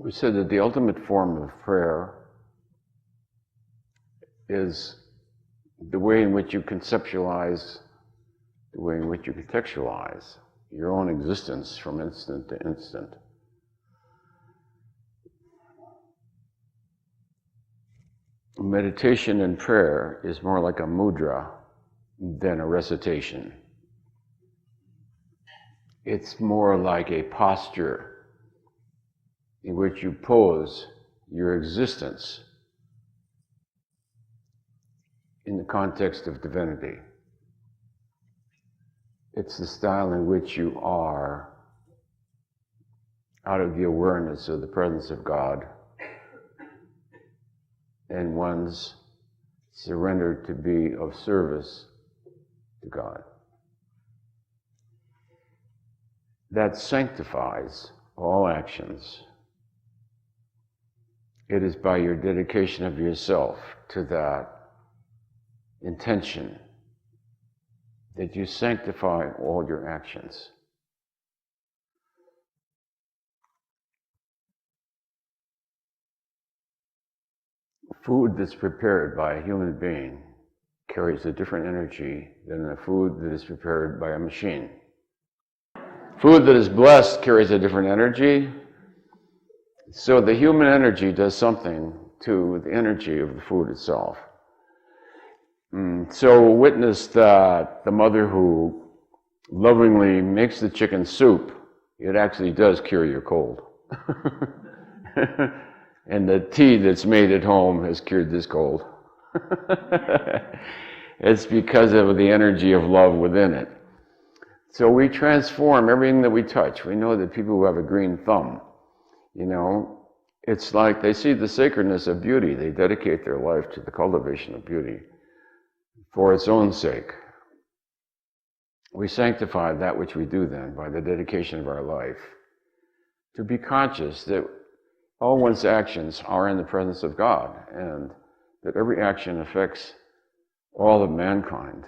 We said that the ultimate form of prayer is the way in which you conceptualize, the way in which you contextualize your own existence from instant to instant. Meditation and prayer is more like a mudra than a recitation. It's more like a posture in which you pose your existence in the context of divinity. It's the style in which you are out of the awareness of the presence of God and one's surrender to be of service to God. That sanctifies all actions. It is by your dedication of yourself to that intention that you sanctify all your actions. Food that's prepared by a human being carries a different energy than the food that is prepared by a machine. Food that is blessed carries a different energy. So the human energy does something to the energy of the food itself. So witness that the mother who lovingly makes the chicken soup, it actually does cure your cold. And the tea that's made at home has cured this cold. It's because of the energy of love within it. So we transform everything that we touch. We know that people who have a green thumb, it's like they see the sacredness of beauty. They dedicate their life to the cultivation of beauty for its own sake. We sanctify that which we do then by the dedication of our life to be conscious that all one's actions are in the presence of God and that every action affects all of mankind.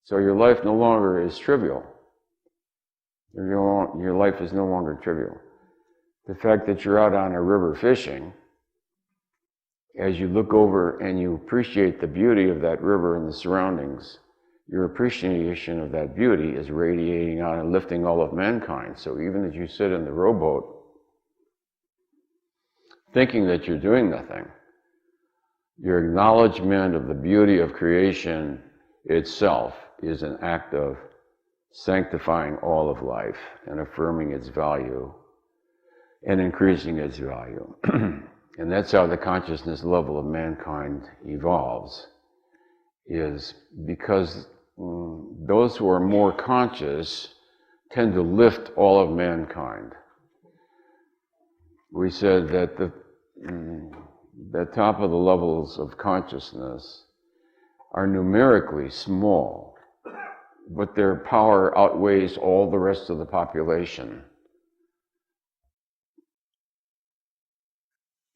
So your life no longer is trivial. Your life is no longer trivial. The fact that you're out on a river fishing, as you look over and you appreciate the beauty of that river and the surroundings, your appreciation of that beauty is radiating out and lifting all of mankind. So even as you sit in the rowboat, thinking that you're doing nothing, your acknowledgement of the beauty of creation itself is an act of sanctifying all of life and affirming its value and increasing its value. And that's how the consciousness level of mankind evolves, is because those who are more conscious tend to lift all of mankind. We said that the top of the levels of consciousness are numerically small, but their power outweighs all the rest of the population.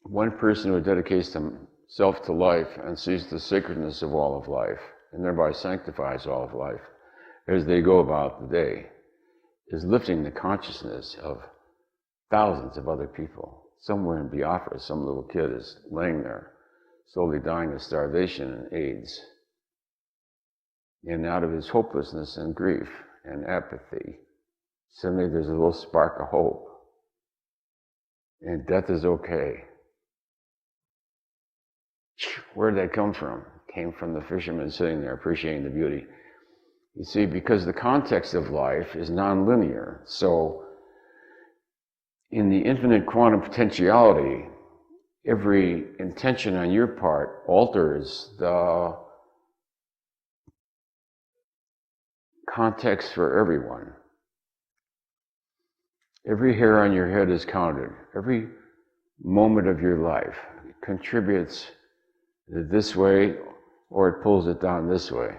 One person who dedicates himself to life and sees the sacredness of all of life, and thereby sanctifies all of life as they go about the day, is lifting the consciousness of thousands of other people. Somewhere in Biafra, some little kid is laying there, slowly dying of starvation and AIDS. And out of his hopelessness and grief and apathy, suddenly there's a little spark of hope. And death is okay. Where did that come from? It came from the fisherman sitting there appreciating the beauty. You see, because the context of life is nonlinear, so in the infinite quantum potentiality, every intention on your part alters the context for everyone. Every hair on your head is counted. Every moment of your life contributes this way or it pulls it down this way.